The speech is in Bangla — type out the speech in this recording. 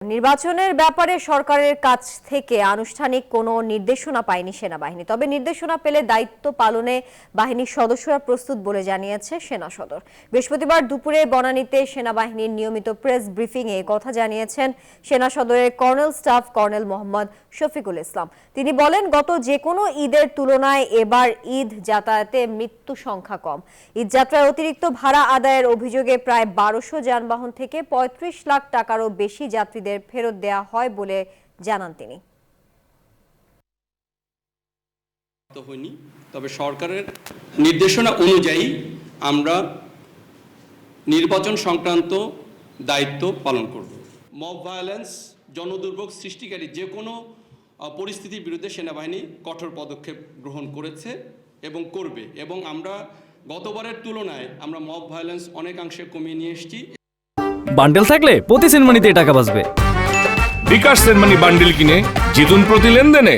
নির্বাচনের ব্যাপারে সরকারের কাছ থেকে আনুষ্ঠানিক কোনো নির্দেশনা পায়নি সেনাবাহিনী, তবে নির্দেশনা পেলে দায়িত্ব পালনে বাহিনীর সদস্যরা প্রস্তুত বলে জানিয়েছে সেনা সদর। বৃহস্পতিবার দুপুরে বনানীতে সেনাবাহিনীর নিয়মিত প্রেস ব্রিফিংয়ে কথা জানিয়েছেন সেনা সদরের colonel staff colonel Mohammad Shafiqul Islam. তিনি বলেন, গত যে কোনো ঈদের তুলনায় এবার ঈদ যাতায়াতে মৃত্যু সংখ্যা কম। ঈদ যাত্রায় অতিরিক্ত ভাড়া আদায়ের অভিযোগে প্রায় 1200 যানবাহন থেকে 35 লাখ টাকারও বেশি যাত্রীদের ফেরত দেয়া হয় বলে জানান তিনি। তবে সরকারের নির্দেশনা অনুযায়ী আমরা নির্বাচন সংক্রান্ত দায়িত্ব পালন করব। মব ভায়োলেন্স, জনদুর্ভোগ সৃষ্টিকারী যে কোনো পরিস্থিতির বিরুদ্ধে সেনাবাহিনী কঠোর পদক্ষেপ গ্রহণ করেছে এবং করবে, এবং আমরা গতবারের তুলনায় আমরা মব ভায়োলেন্স অনেকাংশে কমিয়ে নিয়ে এসেছি। বান্ডেল থাকলে প্রতি সেনমানিতে টাকা বাঁচবে। বিকাশ সেনমানি বান্ডেল কিনে জিতুন প্রতি লেনদেনে।